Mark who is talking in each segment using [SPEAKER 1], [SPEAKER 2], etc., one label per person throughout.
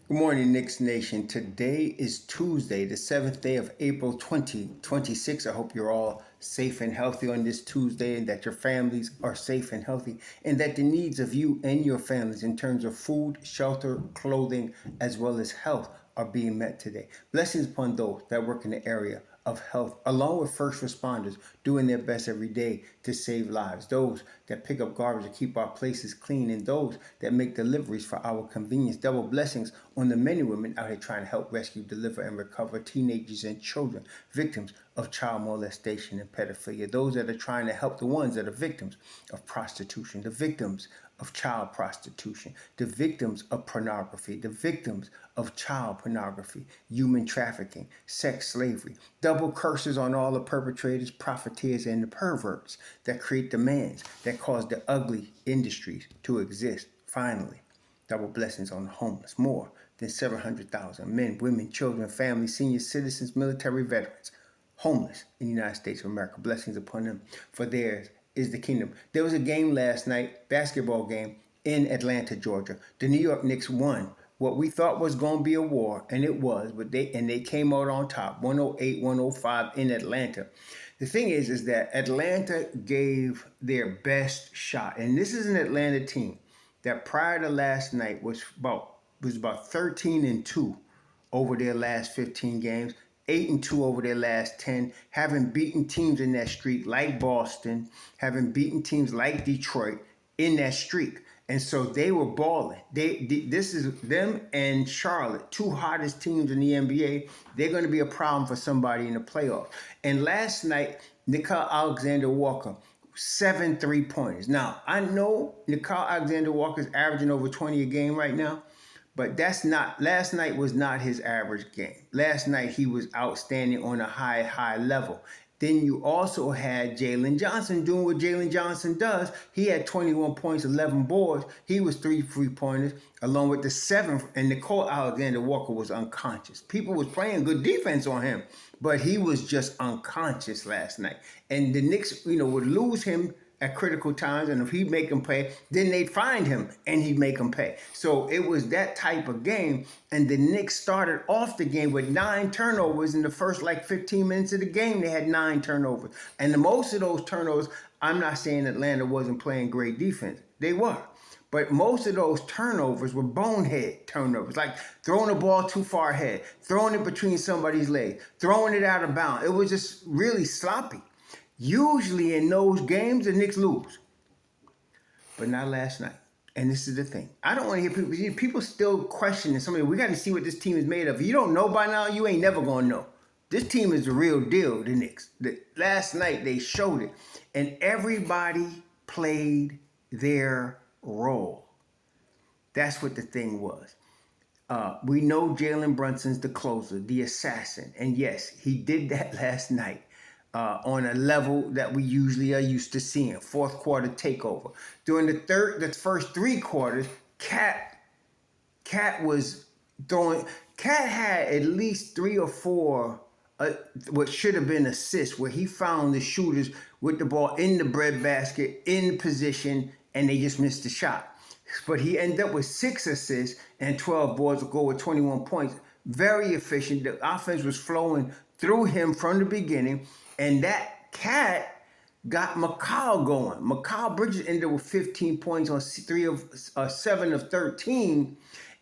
[SPEAKER 1] Good morning, Knicks Nation. Today is Tuesday, the 7th day of April 2026. I hope you're all safe and healthy on this Tuesday and that your families are safe and healthy and that the needs of you and your families in terms of food, shelter, clothing, as well as health are being met today. Blessings upon those that work in the area of health, along with first responders doing their best every day to save lives, those that pick up garbage to keep our places clean, and those that make deliveries for our convenience. Double blessings on the men and women out here trying to help rescue, deliver, and recover teenagers and children, victims of child molestation and pedophilia, those that are trying to help the ones that are victims of prostitution, the victims of child prostitution, the victims of pornography, the victims of child pornography, human trafficking, sex slavery. Double curses on all the perpetrators, profiteers, and the perverts that create demands that cause the ugly industries to exist. Finally, double blessings on the homeless. More than 700,000 men, women, children, families, senior citizens, military veterans, homeless in the United States of America. Blessings upon them, for theirs is the kingdom. There was a game last night, basketball game in Atlanta, Georgia. The New York Knicks won what we thought was going to be a war, and it was, but they came out on top, 108-105 in Atlanta. The thing is that Atlanta gave their best shot, and this is an Atlanta team that prior to last night was about 13-2 over their last 15 games. 8-2 over their last 10, having beaten teams in that streak like Boston, having beaten teams like Detroit in that streak. And so they were balling. This is them and Charlotte, two hottest teams in the NBA. They're going to be a problem for somebody in the playoffs. And last night, Nickeil Alexander-Walker, 7 3-pointers. Now, I know Nickeil Alexander-Walker's averaging over 20 a game right now, but last night was not his average game. Last night he was outstanding on a high level. Then you also had Jalen Johnson doing what Jalen Johnson does. He had 21 points, 11 boards. He was 3 3-pointers, along with the 7th. And Nickeil Alexander-Walker was unconscious. People was playing good defense on him, but he was just unconscious last night. And the Knicks, would lose him at critical times, and if he'd make them pay, then they'd find him and he'd make them pay. So it was that type of game, and the Knicks started off the game with 9 turnovers in the first 15 minutes of the game. They had 9 turnovers, and most of those turnovers, I'm not saying Atlanta wasn't playing great defense. They were. But most of those turnovers were bonehead turnovers, like throwing the ball too far ahead, throwing it between somebody's legs, throwing it out of bounds. It was just really sloppy. Usually in those games, the Knicks lose, but not last night. And this is the thing. I don't want to hear people still questioning somebody. We got to see what this team is made of. If you don't know by now, you ain't never going to know. This team is the real deal, the Knicks. Last night, they showed it. And everybody played their role. That's what the thing was. We know Jalen Brunson's the closer, the assassin. And yes, he did that last night. On a level that we usually are used to seeing. Fourth quarter takeover. During the first 3 quarters, Cat was throwing. Cat had at least 3 or 4 what should have been assists, where he found the shooters with the ball in the breadbasket, in position, and they just missed the shot. But he ended up with 6 assists and 12 boards to go with 21 points. Very efficient. The offense was flowing through him from the beginning. And that Cat got McCall going. Mikal Bridges ended up with 15 points on 7 of 13.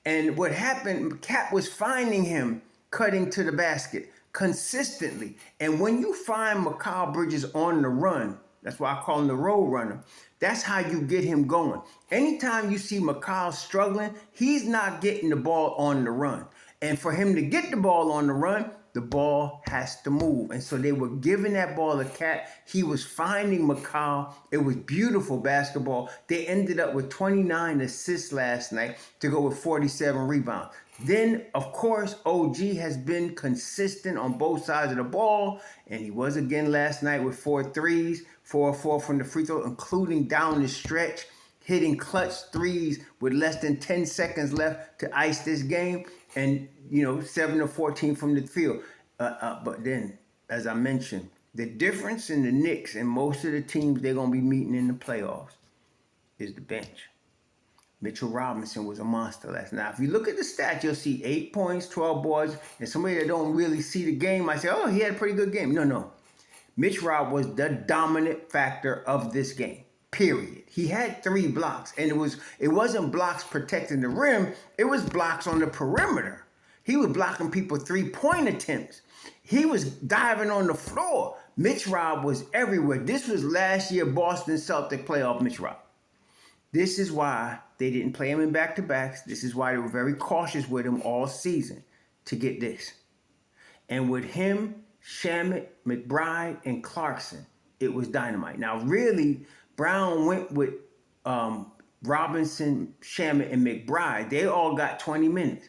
[SPEAKER 1] And what happened, Cat was finding him cutting to the basket consistently. And when you find Mikal Bridges on the run, that's why I call him the road runner. That's how you get him going. Anytime you see Mikal struggling, he's not getting the ball on the run. And for him to get the ball on the run, the ball has to move. And so they were giving that ball to Cat. He was finding Mikal. It was beautiful basketball. They ended up with 29 assists last night to go with 47 rebounds. Then, of course, OG has been consistent on both sides of the ball. And he was again last night with 4 threes, 4 or 4 from the free throw, including down the stretch, hitting clutch threes with less than 10 seconds left to ice this game. And, 7 or 14 from the field. But then, as I mentioned, the difference in the Knicks and most of the teams they're going to be meeting in the playoffs is the bench. Mitchell Robinson was a monster last night. If you look at the stats, you'll see 8 points, 12 boards, and somebody that don't really see the game might say, oh, he had a pretty good game. No. MitchRob was the dominant factor of this game, period. He had 3 blocks, and it wasn't blocks protecting the rim. It was blocks on the perimeter. He was blocking people 3-point attempts. He was diving on the floor. MitchRob was everywhere. This was last year Boston Celtic playoff MitchRob. This is why they didn't play him in back-to-backs. This is why they were very cautious with him all season to get this. And with him, Shamet, McBride, and Clarkson, it was dynamite. Now, really, Brown went with Robinson, Shamet, and McBride. They all got 20 minutes.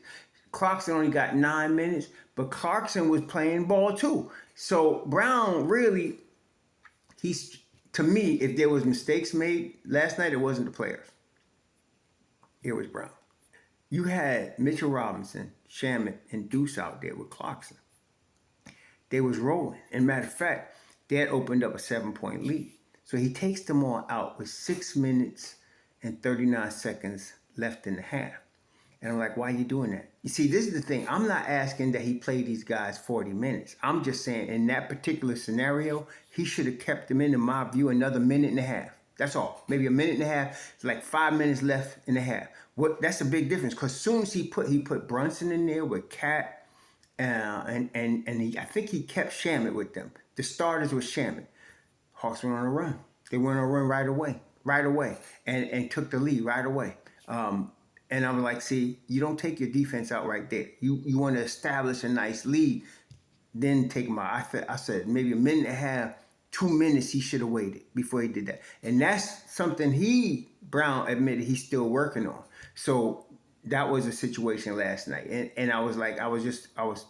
[SPEAKER 1] Clarkson only got 9 minutes, but Clarkson was playing ball too. So Brown really, to me, if there was mistakes made last night, it wasn't the players. It was Brown. You had Mitchell Robinson, Shamet, and Deuce out there with Clarkson. They was rolling. And matter of fact, they had opened up a 7-point lead. So he takes them all out with 6 minutes and 39 seconds left in the half. And I'm like, why are you doing that? You see, this is the thing. I'm not asking that he play these guys 40 minutes. I'm just saying in that particular scenario, he should have kept them in my view, another minute and a half. That's all. Maybe a minute and a half. It's like 5 minutes left in the half. That's a big difference because as soon as he put Brunson in there with Cat, and I think he kept Shamet with them. The starters was Shamet. Hawks went on a run. They went on a run right away, and took the lead right away. And I'm like, see, you don't take your defense out right there. You want to establish a nice lead, then take them out. I said maybe a minute and a half, 2 minutes he should have waited before he did that. And that's something Brown admitted he's still working on. So that was a situation last night. And I was like, I was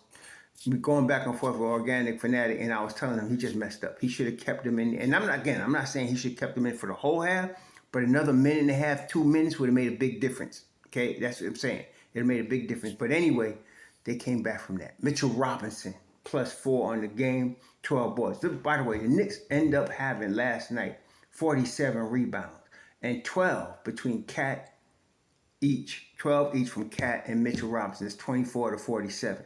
[SPEAKER 1] going back and forth with Organic Fanatic, and I was telling him he just messed up. He should have kept them in. And I'm not saying he should have kept them in for the whole half, but another minute and a half, 2 minutes would have made a big difference. Okay, that's what I'm saying. It made a big difference. But anyway, they came back from that. Mitchell Robinson, +4 on the game, 12 boards. By the way, the Knicks end up having last night 47 rebounds and 12 between Cat each. 12 each from Cat and Mitchell Robinson. It's 24-47.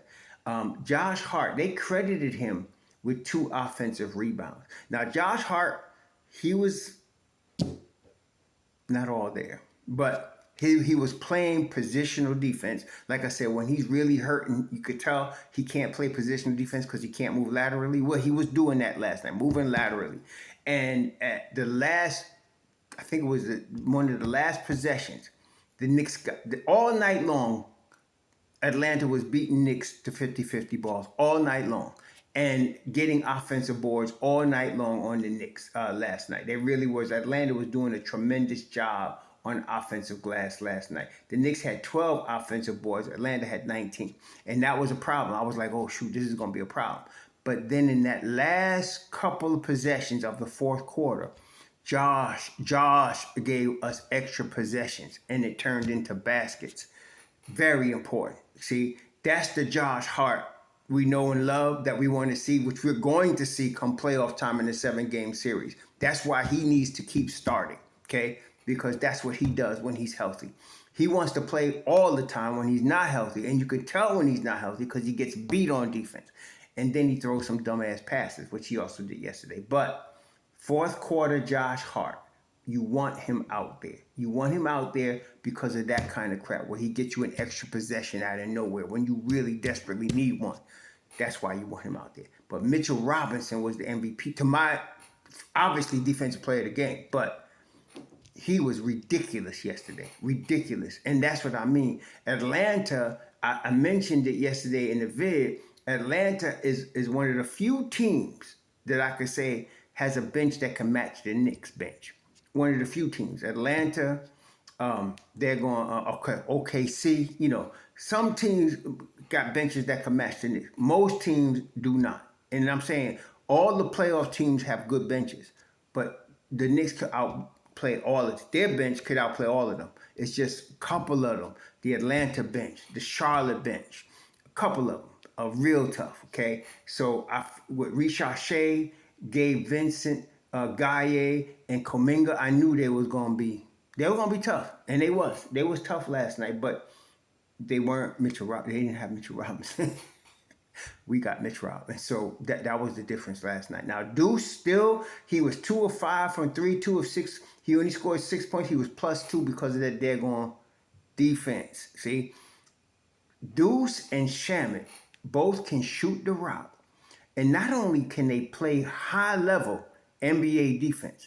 [SPEAKER 1] Josh Hart, they credited him with 2 offensive rebounds. Now, Josh Hart, he was not all there, but he was playing positional defense. Like I said, when he's really hurting, you could tell he can't play positional defense because he can't move laterally. Well, he was doing that last night, moving laterally. And at the last, I think it was one of the last possessions, the Knicks got, all night long, Atlanta was beating Knicks to 50-50 balls all night long and getting offensive boards all night long on the Knicks last night. Atlanta was doing a tremendous job on offensive glass last night. The Knicks had 12 offensive boards. Atlanta had 19. And that was a problem. I was like, oh, shoot, this is going to be a problem. But then in that last couple of possessions of the fourth quarter, Josh gave us extra possessions, and it turned into baskets. Very important. See, that's the Josh Hart we know and love that we want to see, which we're going to see come playoff time in the 7-game series. That's why he needs to keep starting, okay? Because that's what he does when he's healthy. He wants to play all the time when he's not healthy, and you can tell when he's not healthy because he gets beat on defense. And then he throws some dumbass passes, which he also did yesterday. But fourth quarter Josh Hart, you want him out there. You want him out there because of that kind of crap where he gets you an extra possession out of nowhere when you really desperately need one. That's why you want him out there. But Mitchell Robinson was the MVP, to my, obviously, defensive player of the game. But he was ridiculous yesterday. Ridiculous. And that's what I mean. Atlanta, I mentioned it yesterday in the vid. Atlanta is one of the few teams that I could say has a bench that can match the Knicks bench. One of the few teams. Atlanta, they're going, OKC. You know, some teams got benches that can match the Knicks. Most teams do not. And I'm saying all the playoff teams have good benches. But the Knicks could outplay all of their bench could outplay all of them. It's just a couple of them. The Atlanta bench, the Charlotte bench, a couple of them are real tough, okay? So with Ricochet, Gabe Vincent, Gaye, and Kuminga, I knew they was going to be They were gonna be tough, and they was. They was tough last night, but they weren't Mitchell Robinson. They didn't have Mitchell Robinson. We got MitchRob, and so that was the difference last night. Now Deuce still, he was 2 of 5 from 3, 2 of 6. He only scored 6 points. He was +2 because of that daggone defense. See, Deuce and Shamet both can shoot the rock, and not only can they play high level NBA defense,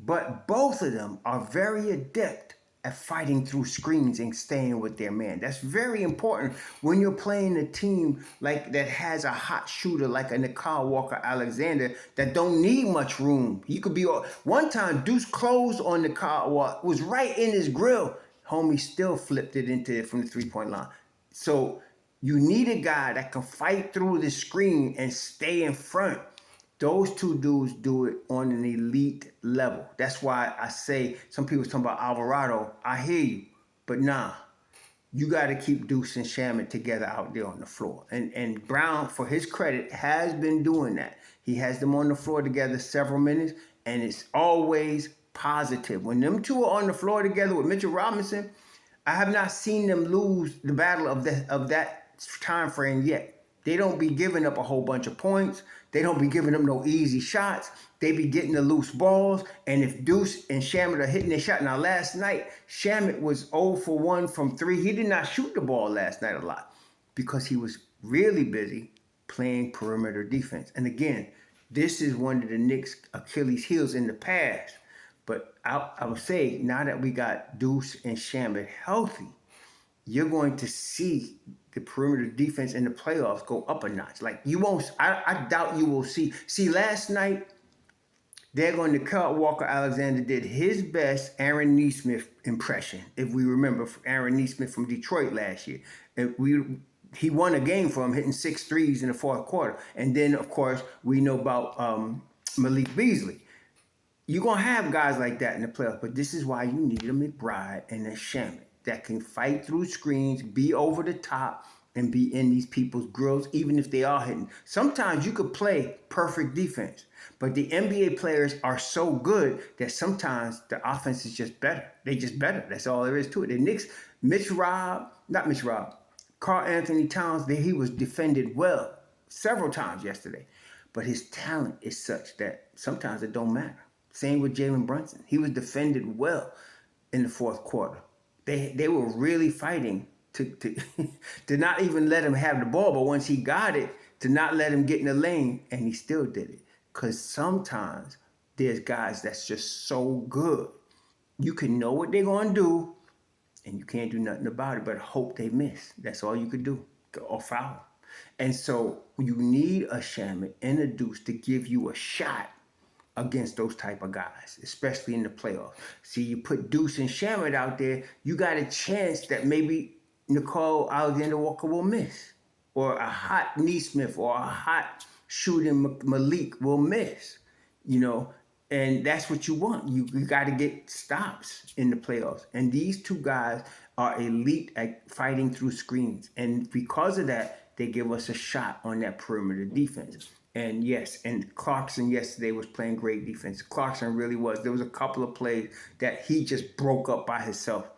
[SPEAKER 1] but both of them are very adept at fighting through screens and staying with their man. That's very important when you're playing a team like that has a hot shooter like a Nicole Walker-Alexander that don't need much room. You could be one time Deuce closed on Nicole Walker, was right in his grill. Homie still flipped it into it from the 3-point line. So you need a guy that can fight through the screen and stay in front. Those two dudes do it on an elite level. That's why I say, some people talking about Alvarado. I hear you, but nah, you got to keep Deuce and Shamet together out there on the floor. And Brown, for his credit, has been doing that. He has them on the floor together several minutes, and it's always positive. When them two are on the floor together with Mitchell Robinson, I have not seen them lose the battle of that time frame yet. They don't be giving up a whole bunch of points. They don't be giving them no easy shots. They be getting the loose balls. And if Deuce and Shamet are hitting their shot. Now, last night, Shamet was 0 for 1 from 3. He did not shoot the ball last night a lot because he was really busy playing perimeter defense. And again, this is one of the Knicks' Achilles heels in the past. But I would say, now that we got Deuce and Shamet healthy, you're going to see the perimeter defense in the playoffs go up a notch. Like, you won't, I doubt you will see. See, last night, they're going to cut Walker-Alexander did his best Aaron Nesmith impression, if we remember Aaron Nesmith from Detroit last year. He won a game for him, hitting 6 threes in the fourth quarter. And then, of course, we know about Malik Beasley. You're going to have guys like that in the playoffs, but this is why you need a McBride and a Shamet that can fight through screens, be over the top, and be in these people's grills, even if they are hitting. Sometimes you could play perfect defense, but the NBA players are so good that sometimes the offense is just better. They just better. That's all there is to it. The Knicks, Karl Anthony Towns, he was defended well several times yesterday, but his talent is such that sometimes it don't matter. Same with Jalen Brunson. He was defended well in the fourth quarter. They were really fighting to not even let him have the ball, but once he got it, to not let him get in the lane, and he still did it. Because sometimes there's guys that's just so good. You can know what they're going to do, and you can't do nothing about it but hope they miss. That's all you could do, or foul. And so you need a Shamet and a Deuce to give you a shot against those type of guys, especially in the playoffs. See, you put Deuce and Shamet out there, you got a chance that maybe Nicole Alexander Walker will miss, or a hot Nesmith or a hot shooting Malik will miss, and that's what you want. You got to get stops in the playoffs. And these two guys are elite at fighting through screens. And because of that, they give us a shot on that perimeter defense. And yes, and Clarkson yesterday was playing great defense. Clarkson really was. There was a couple of plays that he just broke up by himself.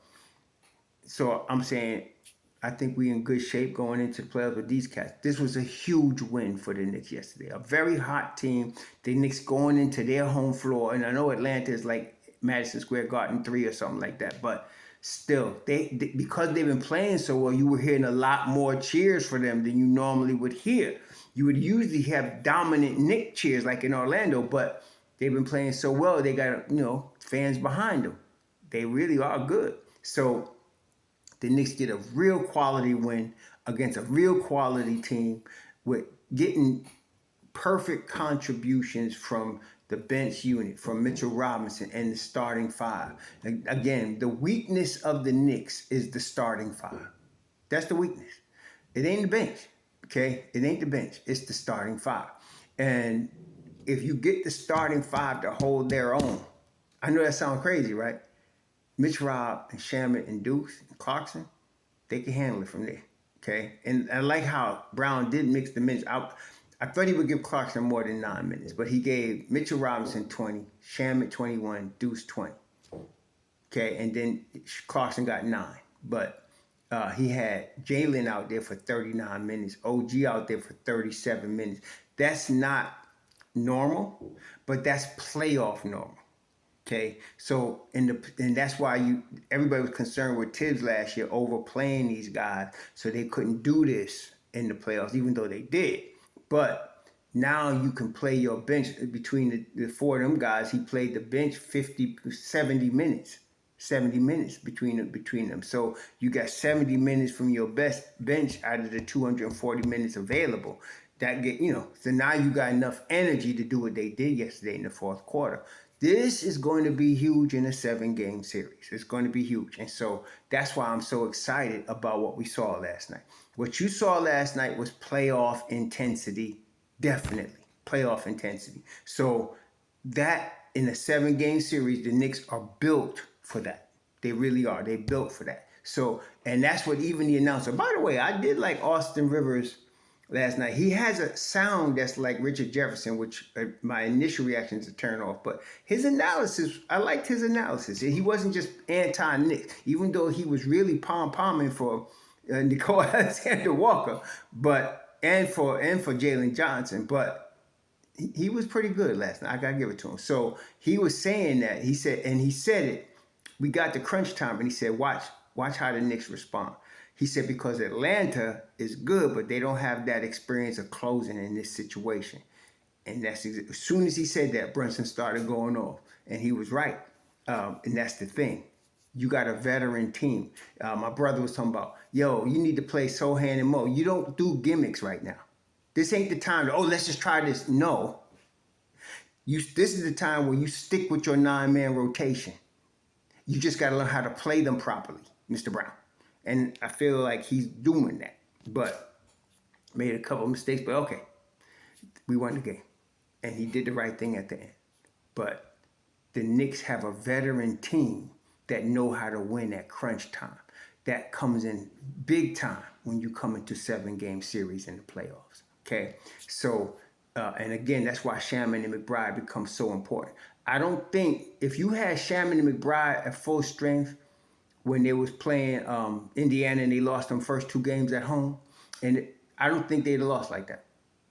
[SPEAKER 1] So I'm saying, I think we're in good shape going into the playoffs with these cats. This was a huge win for the Knicks yesterday. A very hot team. The Knicks going into their home floor. And I know Atlanta is like Madison Square Garden 3 or something like that. But still, they because they've been playing so well, you were hearing a lot more cheers for them than you normally would hear. You would usually have dominant Knicks cheers like in Orlando, but they've been playing so well, they got, fans behind them. They really are good. So the Knicks get a real quality win against a real quality team with getting perfect contributions from the bench unit, from Mitchell Robinson and the starting 5. Again, the weakness of the Knicks is the starting 5. That's the weakness. It ain't the bench. Okay, it ain't the bench. It's the starting 5. And if you get the starting 5 to hold their own, I know that sounds crazy, right? MitchRob and Shamet and Deuce and Clarkson, they can handle it from there. Okay, and I like how Brown did mix the minutes. I thought he would give Clarkson more than 9 minutes, but he gave Mitchell Robinson 20, Shamet 21, Deuce 20. Okay, and then Clarkson got 9. But he had Jalen out there for 39 minutes, OG out there for 37 minutes. That's not normal, but that's playoff normal. Okay, so and that's why everybody was concerned with Tibbs last year overplaying these guys, so they couldn't do this in the playoffs, even though they did. But now you can play your bench between the 4 of them guys. He played the bench 70 minutes. 70 minutes between them. So you got 70 minutes from your best bench out of the 240 minutes available. That so now you got enough energy to do what they did yesterday in the fourth quarter. This is going to be huge in a 7-game series. It's going to be huge. And so that's why I'm so excited about what we saw last night. What you saw last night was playoff intensity, definitely. Playoff intensity. So that in a 7-game series, the Knicks are built for that. They really are. They built for that. So, and that's what even the announcer, by the way, I did like Austin Rivers last night. He has a sound that's like Richard Jefferson, which my initial reaction is to turn off. But his analysis, I liked his analysis. He wasn't just anti-Knicks, even though he was really pom-pomming for Nicole Alexander-Walker, and for Jalen Johnson. But he was pretty good last night. I gotta give it to him. So he was saying that. He said it. We got to crunch time, and he said, watch how the Knicks respond. He said, because Atlanta is good, but they don't have that experience of closing in this situation. And as soon as he said that, Brunson started going off. And he was right. And that's the thing. You got a veteran team. My brother was talking about, yo, you need to play Sohan and Mo. You don't do gimmicks right now. This ain't the time to, let's just try this. No. This is the time where you stick with your 9-man rotation. You just got to learn how to play them properly, Mr. Brown. And I feel like he's doing that. But made a couple of mistakes. But okay, we won the game. And he did the right thing at the end. But the Knicks have a veteran team that know how to win at crunch time. That comes in big time when you come into 7-game series in the playoffs. Okay? So, and again, that's why Shaman and McBride become so important. I don't think, if you had Shaman and McBride at full strength when they was playing Indiana and they lost them first 2 games at home, and I don't think they'd have lost like that.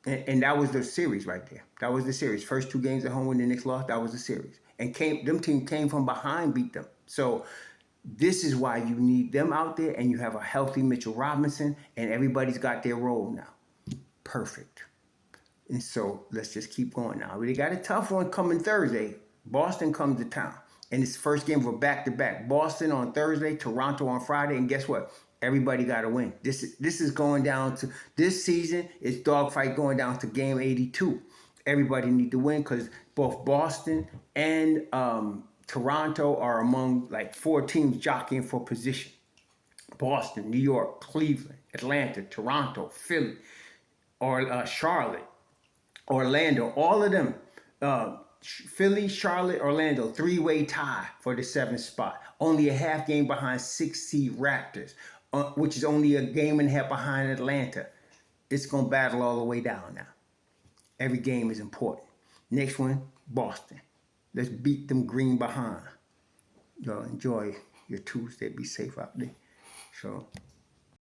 [SPEAKER 1] And that was the series right there. That was the series. First 2 games at home when the Knicks lost, that was the series. And them teams came from behind, beat them. So this is why you need them out there, and you have a healthy Mitchell Robinson, and everybody's got their role now. Perfect. And so let's just keep going now. We got a tough one coming Thursday. Boston comes to town. And it's the first game of a back-to-back. Boston on Thursday, Toronto on Friday. And guess what? Everybody got to win. This is going down to, this season, it's dogfight going down to game 82. Everybody need to win because both Boston and Toronto are among like 4 teams jockeying for position. Boston, New York, Cleveland, Atlanta, Toronto, Philly, or Charlotte, Orlando, all of them. Philly, Charlotte, Orlando, 3-way tie for the 7th spot. Only a half game behind 6-seed Raptors, which is only a game and a half behind Atlanta. It's going to battle all the way down now. Every game is important. Next one, Boston. Let's beat them green behind. Y'all enjoy your Tuesday. Be safe out there. So.